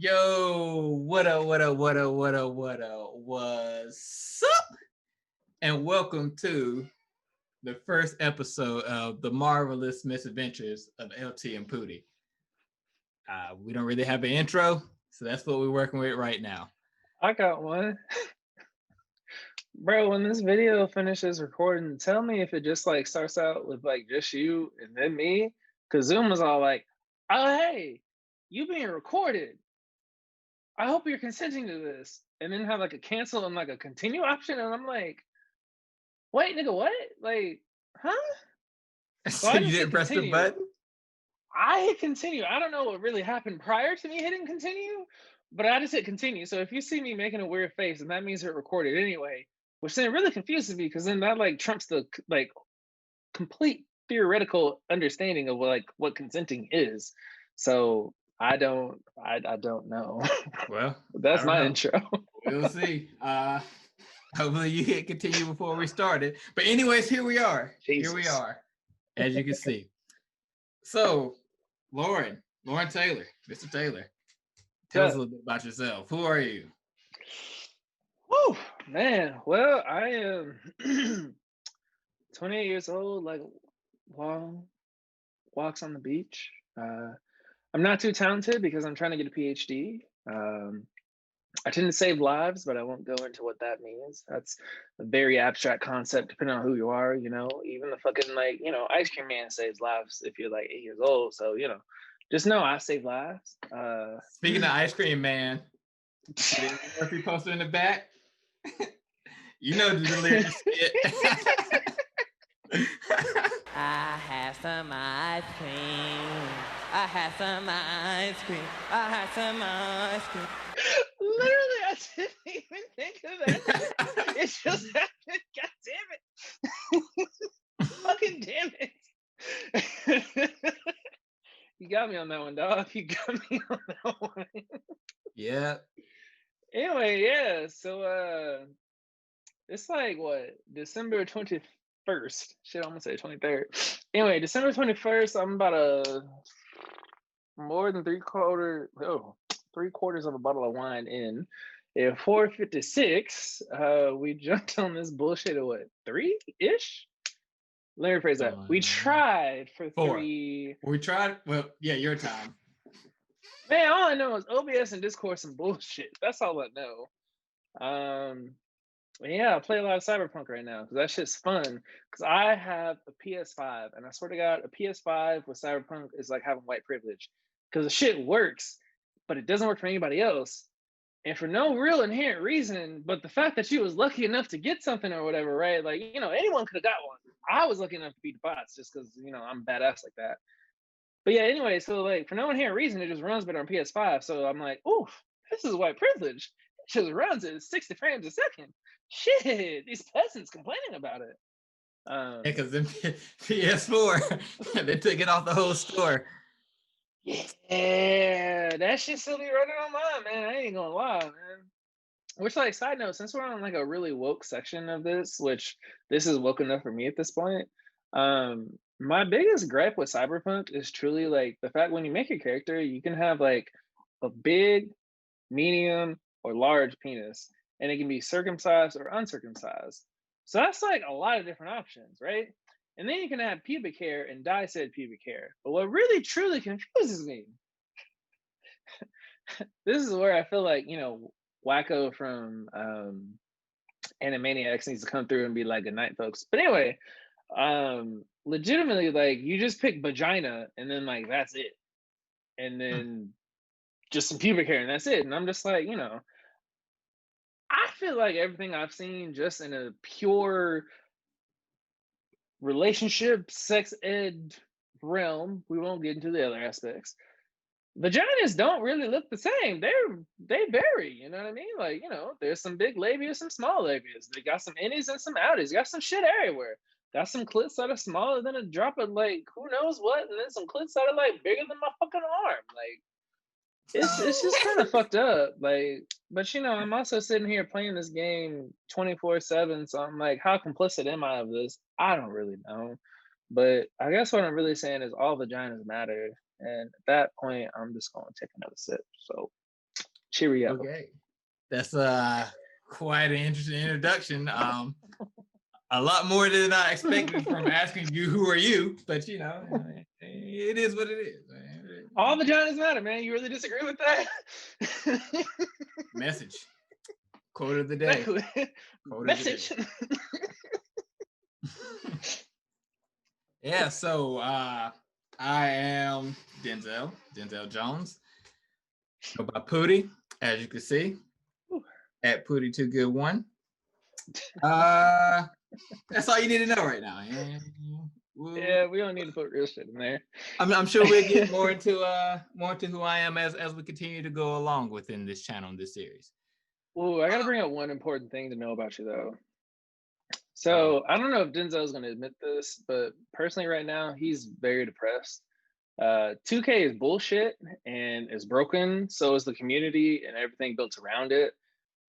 Yo, what up, what up, what up, what up, what up, what's up? And welcome to the first episode of the marvelous misadventures of LT and Pooty. We don't really have an intro, so that's what we're working with right now. I got one. Bro, when this video finishes recording, tell me if it just like starts out with like just you and then me. Cause Zoom was all like, oh hey, you being recorded. I hope you're consenting to this. And then have like a cancel and like a continue option. And I'm like, wait, nigga, what? Like, huh? So So I you just hit didn't press the continue. button? I hit continue. I don't know what really happened prior to me hitting continue, but I just hit continue. So if you see me making a weird face, and that means it recorded anyway, which then really confuses me because then that like trumps the like complete theoretical understanding of what consenting is. So I don't know. Well, I That's don't my know. intro. We'll see. Hopefully you hit continue before we started. But anyways, here we are. Here we Jesus. are, as you can see. So, Lauren Taylor, Mr. Taylor, tell us a little bit about yourself. Who are you? Whew, man. Well, I am 28 years old, like long walks on the beach. I'm not too talented because I'm trying to get a PhD. I tend to save lives, but I won't go into what that means. That's a very abstract concept, depending on who you are. Even the fucking ice cream man saves lives if you're like 8 years old. So just know I save lives. Speaking of ice cream man, see the Murphy poster in the back? You know the lyrics. I have some ice cream. I have some ice cream. I have some ice cream. Literally, I didn't even think of that. It just happened. God damn it. Fucking damn it. You got me on that one, dog. You got me on that one. Yeah. Anyway, yeah. So it's like what, December 21st. Shit, I'm gonna say 23rd. Anyway, December 21st, I'm about more than three quarters of a bottle of wine in. At 4:56, we jumped on this bullshit at what, three-ish? Let me rephrase that. We tried for 4. three. We tried. Well, yeah, your time. Man, all I know is OBS and Discord some bullshit. That's all I know. Yeah, I play a lot of Cyberpunk right now because that shit's fun. Because I have a PS5, and I swear to God, a PS5 with Cyberpunk is like having white privilege. Because the shit works, but it doesn't work for anybody else. And for no real inherent reason, but the fact that you was lucky enough to get something or whatever, right? Like, anyone could have got one. I was lucky enough to beat the bots just because, I'm badass like that. But yeah, anyway, so like for no inherent reason, it just runs better on PS5. So I'm like, oof, this is white privilege. It just runs at 60 frames a second. Shit, these peasants complaining about it. Yeah, because the PS4, they took it off the whole store. Yeah, that shit still be running on mine, man. I ain't gonna lie, man. Which, like, side note, since we're on like a really woke section of this, which this is woke enough for me at this point, my biggest gripe with Cyberpunk is truly like the fact when you make a character, you can have like a big, medium, or large penis, and it can be circumcised or uncircumcised. So that's like a lot of different options, right? And then you can have pubic hair and dye said pubic hair. But what really truly confuses me, this is where I feel like, Wacko from Animaniacs needs to come through and be like, good night, folks. But anyway, legitimately, like, you just pick vagina and then like that's it. And then just some pubic hair and that's it. And I'm just like, I feel like everything I've seen just in a pure relationship, sex ed realm, we won't get into the other aspects. Vaginas don't really look the same. They vary, you know what I mean? Like, there's some big labia, some small labias. They got some innies and some outies. Got some shit everywhere. Got some clits that are smaller than a drop of like who knows what, and then some clits that are like bigger than my fucking arm. Like, it's just kind of fucked up. Like, but I'm also sitting here playing this game 24/7. So I'm like, how complicit am I of this? I don't really know. But I guess what I'm really saying is all vaginas matter. And at that point, I'm just going to take another sip. So Cheerio. Okay. That's quite an interesting introduction. A lot more than I expected from asking you who are you, but you know, it is what it is, man. All vaginas matter, man. You really disagree with that? Message. Quote of the day. Quote Message. of the day. Yeah, so I am Denzel Jones. Go by Pooty, as you can see. At Pooty2Good1. That's all you need to know right now. Yeah, we don't need to put real shit in there. I'm sure we'll get more into who I am as we continue to go along within this channel in this series. Ooh, I gotta bring up one important thing to know about you though. So I don't know if Denzel's gonna admit this, but personally right now he's very depressed. 2K is bullshit and is broken, so is the community and everything built around it.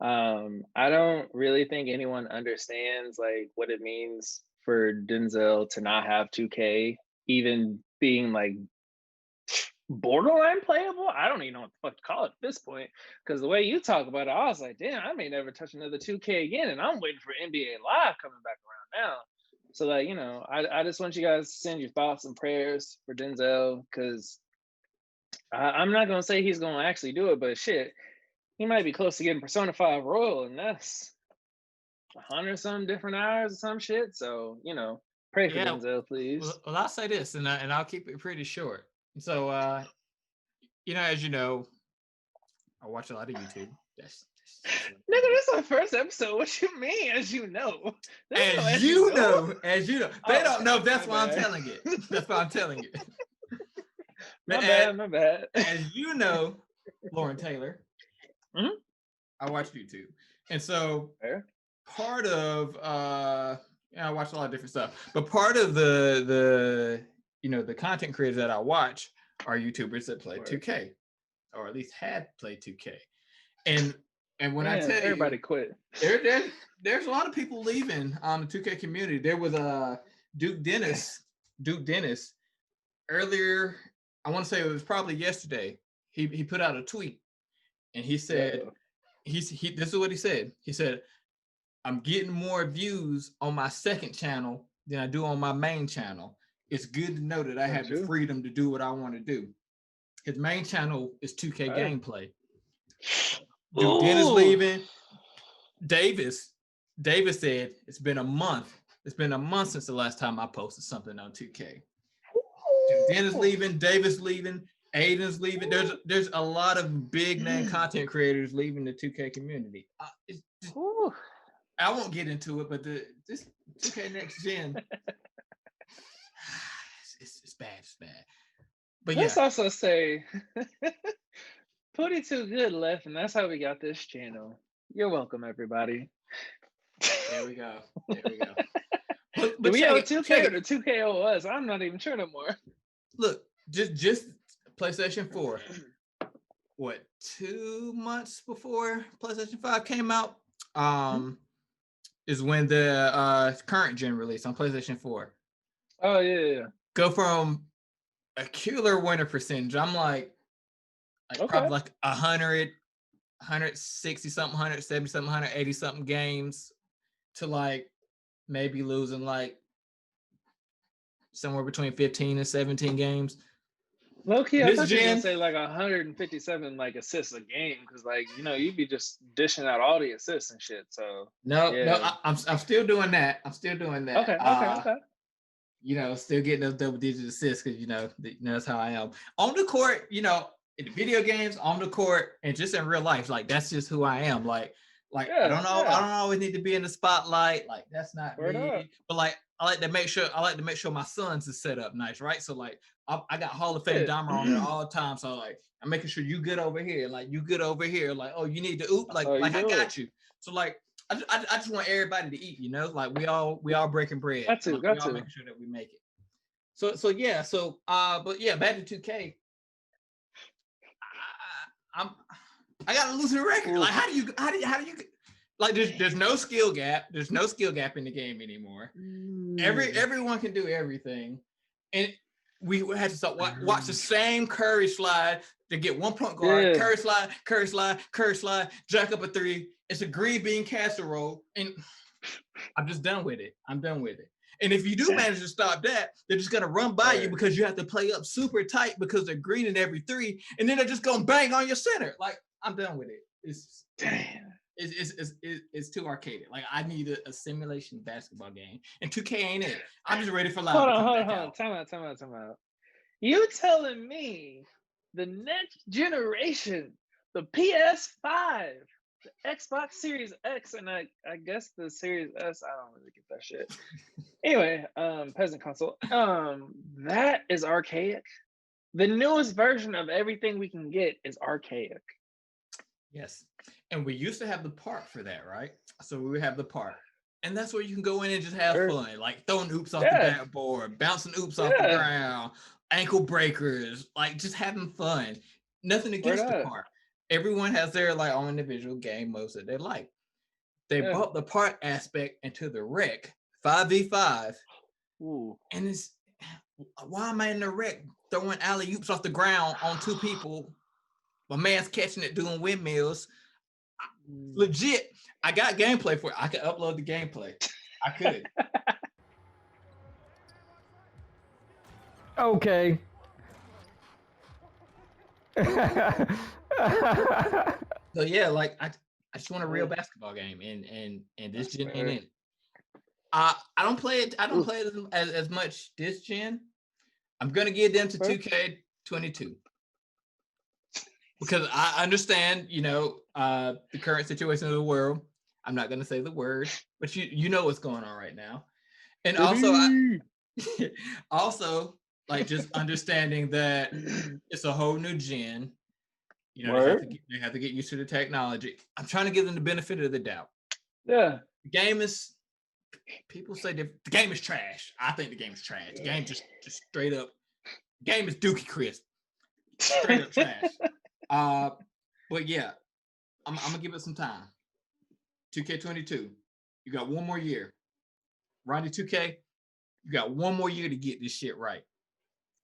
I don't really think anyone understands like what it means for Denzel to not have 2K even being like borderline playable. I don't even know what the fuck to call it at this point. Because the way you talk about it, I was like, damn, I may never touch another 2K again. And I'm waiting for NBA Live coming back around now. So like, you know, I just want you guys to send your thoughts and prayers for Denzel, because I'm not gonna say he's gonna actually do it, but shit, he might be close to getting Persona 5 Royal, and that's 100 some different hours or some shit. So, you know, pray for Denzel, please. Well, I'll say this, and I'll keep it pretty short. So, you know, as you know, I watch a lot of YouTube. Nigga, this is our first episode. What you mean, as you know? As you know. They don't know. That's why I'm telling it. That's why I'm telling it. My bad. As you know, Lauren Taylor, mm-hmm. I watch YouTube, and so part of I watch a lot of different stuff, but part of the you know the content creators that I watch are YouTubers that play 2K, or at least had played 2K, and when I tell you everybody quit, there's a lot of people leaving the 2K community. There was Duke Dennis earlier. I want to say it was probably yesterday. He put out a tweet, and he said this is what he said. He said, I'm getting more views on my second channel than I do on my main channel. It's good to know that I have the freedom to do what I want to do. His main channel is 2K gameplay. Duke Dennis leaving. Davis said it's been a month. It's been a month since the last time I posted something on 2K. Duke Dennis leaving, Davis leaving, Aiden's leaving. There's a lot of big name content creators leaving the 2K community. I won't get into it, but this 2K next gen, it's bad. It's bad. But let's also say, Pooty2Good left, and that's how we got this channel. You're welcome, everybody. There we go. But do we owe 2K or the 2K owe us? I'm not even sure no more. Look, just PlayStation 4. What, 2 months before PlayStation 5 came out? Is when the current gen released on PlayStation 4. Oh yeah. Go from a killer winner percentage. I'm like probably like 100, 160 something, 170 something, 180 something games to like maybe losing like somewhere between 15 and 17 games. Low-key, I thought you were gonna say like 157 like assists a game, because like, you know, you'd be just dishing out all the assists and shit. So no, I'm still doing that. Okay. You know, still getting those double-digit assists because you know that's how I am on the court. You know, in the video games, on the court, and just in real life, like that's just who I am. Like I don't know, I don't always need to be in the spotlight. Like that's not me. But like I like to make sure my sons is set up nice, right? So like I got Hall of Fame Dahmer on there all the time. So like I'm making sure you good over here, like you good over here. Like, oh, you need to oop, like I got you. So like I just want everybody to eat, you know, like we all breaking bread. Got to. Making sure that we make it. So but yeah, back to 2K. I got a losing record. Like how do you like there's no skill gap. There's no skill gap in the game anymore. Everyone can do everything. And we had to start watch the same curry slide to get 1 point guard. Yeah. Curry slide, jack up a three. It's a green bean casserole, and I'm just done with it. I'm done with it. And if you do manage to stop that, they're just gonna run by you because you have to play up super tight because they're greening every three, and then they're just gonna bang on your center. Like, I'm done with it. It's too arcaded. Like, I need a simulation basketball game, and 2K ain't it. I'm just ready for live. Hold on. Time out. You telling me the next generation, the PS5, the Xbox Series X, and I guess the Series S, I don't really get that shit. Anyway, peasant console. That is archaic. The newest version of everything we can get is archaic. Yes. And we used to have the park for that, right? So we would have the park. And that's where you can go in and just have fun, like throwing oops off the backboard, bouncing oops off the ground, ankle breakers, like just having fun. Nothing against the park. Everyone has their like own individual game modes that they like. They brought the park aspect into the rec 5v5. Ooh. And it's, why am I in the rec throwing alley oops off the ground on two people? My man's catching it doing windmills. Legit, I got gameplay for it. I could upload the gameplay. I could. Okay. So yeah, like I just want a real basketball game, and this gen ain't it. I don't play it. I don't play it as much this gen. I'm gonna give them to 2K22 because I understand, the current situation of the world. I'm not gonna say the word, but you know what's going on right now, and also like just understanding that it's a whole new gen. They have to get used to the technology. I'm trying to give them the benefit of the doubt. Yeah. The game is, people say the game is trash. I think the game is trash. The game just straight up, the game is Dookie Crisp. Straight up trash. But yeah, I'm going to give it some time. 2K22, you got one more year. Ronnie 2K, you got one more year to get this shit right.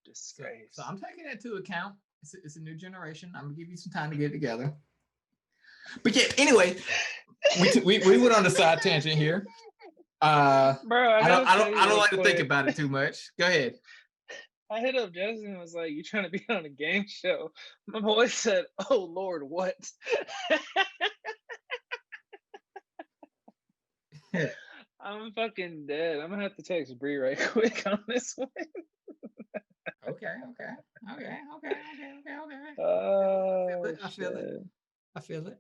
Disgrace. So I'm taking that into account. It's a new generation. I'm gonna give you some time to get it together. But yeah, anyway, we went on a side tangent here. Bro, I don't like to think about it too much. Go ahead. I hit up Jesse and was like, "You trying to be on a game show?" My boy said, "Oh Lord, what?" I'm fucking dead. I'm gonna have to text Bree right quick on this one. Okay. Oh, I feel it.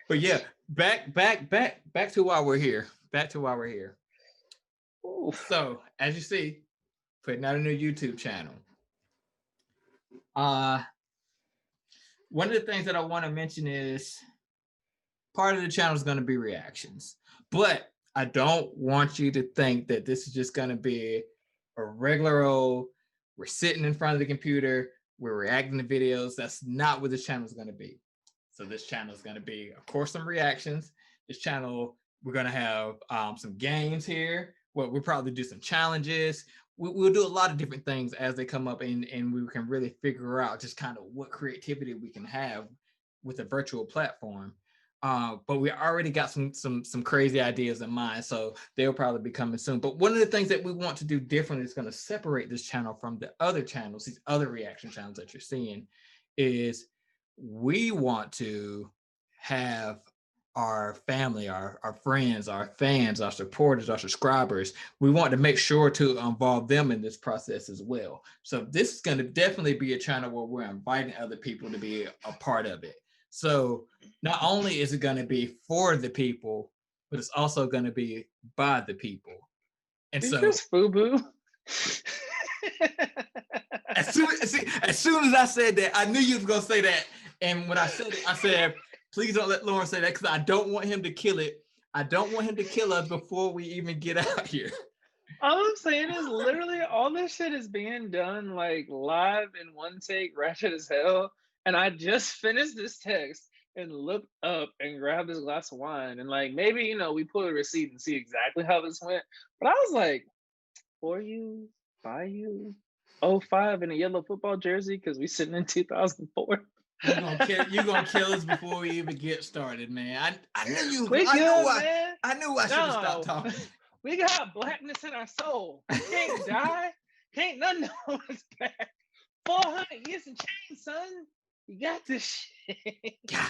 But yeah, back to why we're here. Ooh. So as you see, putting out a new YouTube channel. One of the things that I want to mention is part of the channel is going to be reactions, but I don't want you to think that this is just going to be a regular old, we're sitting in front of the computer, we're reacting to videos. That's not what this channel is going to be. So this channel is going to be, of course, some reactions. This channel, we're going to have some games here. We'll probably do some challenges. We'll do a lot of different things as they come up, and we can really figure out just kind of what creativity we can have with a virtual platform. But we already got some crazy ideas in mind, so they'll probably be coming soon. But one of the things that we want to do differently is going to separate this channel from the other channels, these other reaction channels that you're seeing, is we want to have our family, our friends, our fans, our supporters, our subscribers, we want to make sure to involve them in this process as well. So this is going to definitely be a channel where we're inviting other people to be a part of it. So not only is it going to be for the people, but it's also going to be by the people. And Did so you just boo-boo? as soon as I said that, I knew you was going to say that. And when I said it, I said, please don't let Lauren say that, because I don't want him to kill it. I don't want him to kill us before we even get out here. All I'm saying is literally all this shit is being done like live in one take, ratchet as hell. And I just finished this text and looked up and grabbed this glass of wine. And like, maybe, we pull a receipt and see exactly how this went. But I was like, for you, buy you 05 in a yellow football jersey because we sitting in 2004. You're gonna kill us before we even get started, man. I knew you. We good, man. I knew I should have stopped talking. We got blackness in our soul. Can't die. Can't nothing hold us back. 400 years and change, son. You got this shit. God.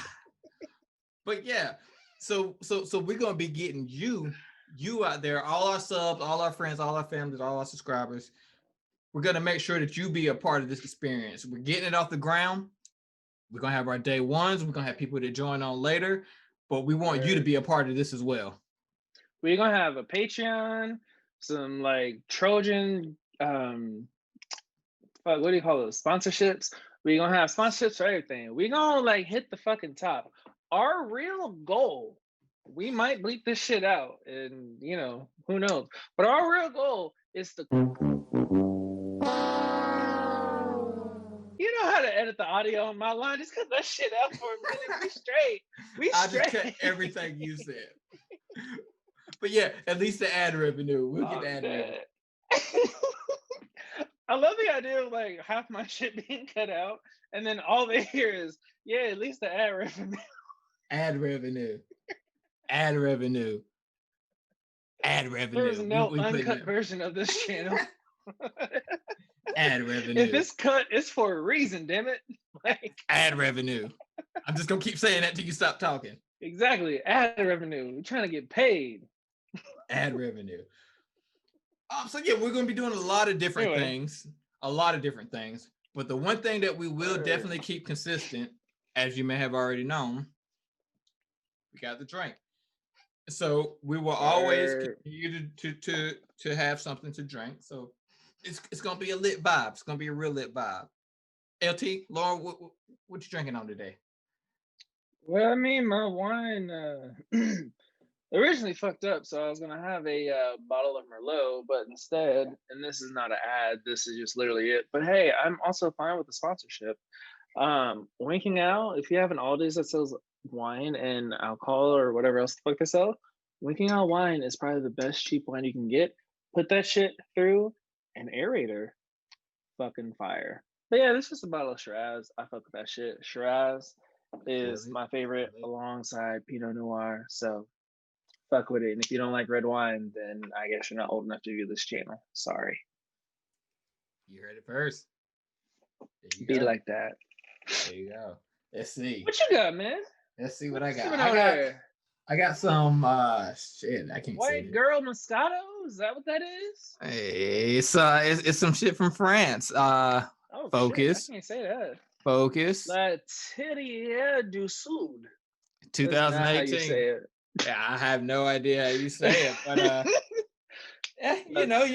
But yeah, so we're gonna be getting you out there, all our subs, all our friends, all our families, all our subscribers. We're gonna make sure that you be a part of this experience. We're getting it off the ground. We're gonna have our day ones. We're gonna have people that join on later, but we want you to be a part of this as well. We're gonna have a Patreon, some like Trojan, what do you call those sponsorships? We're gonna have sponsorships for everything. We're gonna like hit the fucking top. Our real goal, we might bleep this shit out, and you know who knows. But our real goal is to. You know how to edit the audio on my line. Just cut that shit out for a minute. We straight. I just cut everything you said. But yeah, at least the ad revenue. We'll get ad revenue. I love the idea of like half my shit being cut out, and then all they hear is, yeah, at least the ad revenue. Ad revenue. Ad revenue. Ad revenue. There's no uncut version of this channel. Ad revenue. If it's cut, it's for a reason, damn it. Like ad revenue. I'm just gonna keep saying that till you stop talking. Exactly. Ad revenue. We're trying to get paid. Ad revenue. So yeah, we're gonna be doing a lot of different things. A lot of different things. But the one thing that we will definitely keep consistent, as you may have already known, we got the drink. So we will always continue to have something to drink. So it's gonna be a lit vibe. It's gonna be a real lit vibe. LT, Lauren, what you drinking on today? Well, I mean, my wine originally fucked up, so I was gonna have a bottle of Merlot, but instead, and this is not an ad, this is just literally it. But hey, I'm also fine with the sponsorship. Winking Out, if you have an Aldi's that sells wine and alcohol or whatever else the fuck they sell, Winking Out wine is probably the best cheap wine you can get. Put that shit through an aerator. Fucking fire. But yeah, this is just a bottle of Shiraz. I fuck with that shit. Shiraz is my favorite alongside Pinot Noir. So fuck with it. And if you don't like red wine, then I guess you're not old enough to view this channel. Sorry. You heard it first. Be like that. There you go. Let's see. What you got, man? Let's see what I got. I got some shit. I can't White Girl Moscato. Is that what that is? Hey, it's some shit from France. Focus. Shit, I can't say that. Focus. La Terrière du Sud. 2018. How you say it. Yeah, I have no idea how you say it, but you know,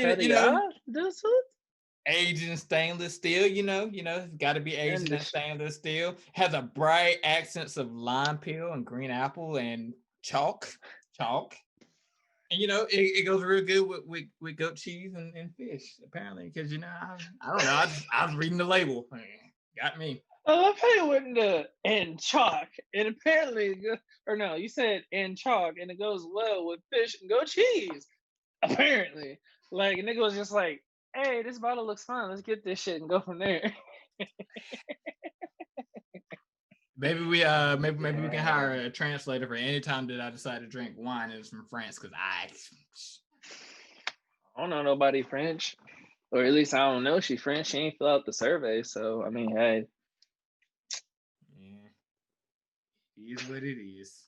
du Sud? Aged in stainless steel, you know, it's got to be aged in stainless steel. Has a bright accents of lime peel and green apple and chalk. And it goes real good with goat cheese and fish, apparently, because I don't know, I was reading the label. Got me. I love how you went into and chalk, and apparently, or no, you said and chalk, and it goes well with fish and goat cheese. Apparently, like a nigga was just like, hey, this bottle looks fun. Let's get this shit and go from there. Maybe we can hire a translator for any time that I decide to drink wine and it's from France, because I don't know nobody French, or at least I don't know she French. She ain't fill out the survey, so I mean, hey. Yeah, it is what it is.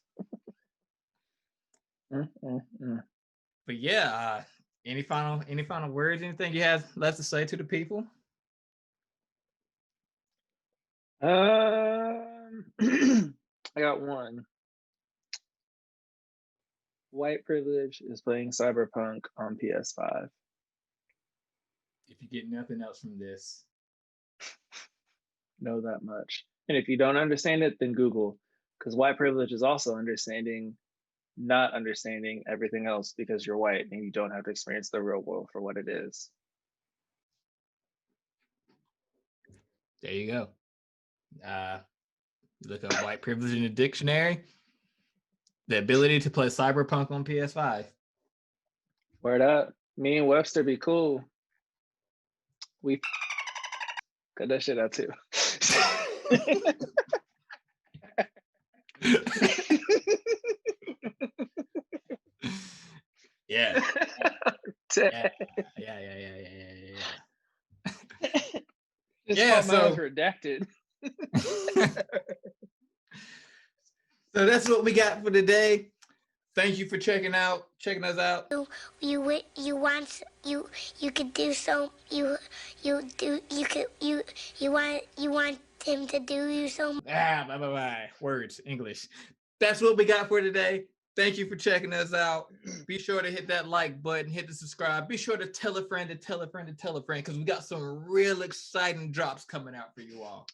But yeah, any final words? Anything you have left to say to the people? I got one. White Privilege is playing Cyberpunk on PS5. If you get nothing else from this, know that much. And if you don't understand it, then Google, because white privilege is also not understanding everything else because you're white and you don't have to experience the real world for what it is. There you go. Look up white privilege in the dictionary. The ability to play Cyberpunk on PS5. Word up. Me and Webster be cool. We cut that shit out too. Yeah. Yeah. Just Yeah, thought mine was so- redacted. So that's what we got for today. Thank you for checking us out. You could do so. You want him to do you so. Bye. Words, English. That's what we got for today. Thank you for checking us out. Be sure to hit that like button, hit the subscribe. Be sure to tell a friend to tell a friend to tell a friend, because we got some real exciting drops coming out for you all.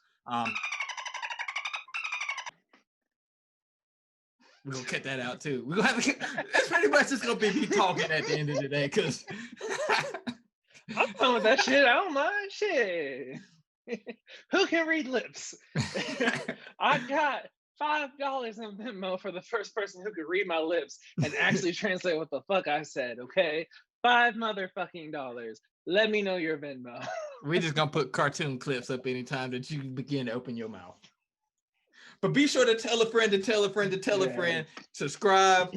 We're gonna cut that out too. We're gonna have to. It's pretty much just gonna be me talking at the end of the day, because I'm fine with that shit. I don't mind shit. Who can read lips? I got $5 in Venmo for the first person who could read my lips and actually translate what the fuck I said. Okay, $5 motherfucking dollars. Let me know your Venmo. we're just gonna put cartoon clips up anytime that you begin to open your mouth. But be sure to tell a friend to tell a friend to tell a friend. Subscribe.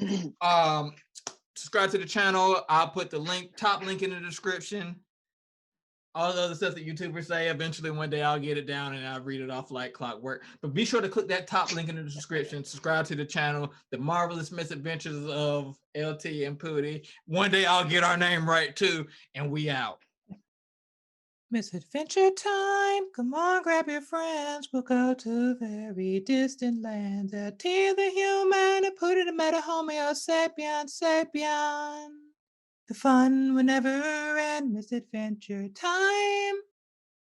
Subscribe to the channel. I'll put the top link in the description. All the other stuff that YouTubers say, eventually one day I'll get it down and I'll read it off like clockwork. But be sure to click that top link in the description. Subscribe to the channel, The Marvelous Misadventures of LT and Pootie. One day I'll get our name right too, and we out. Misadventure time. Come on, grab your friends. We'll go to very distant lands. LT the human and Pootie the meta homeo sapien. The fun will never end. Misadventure time.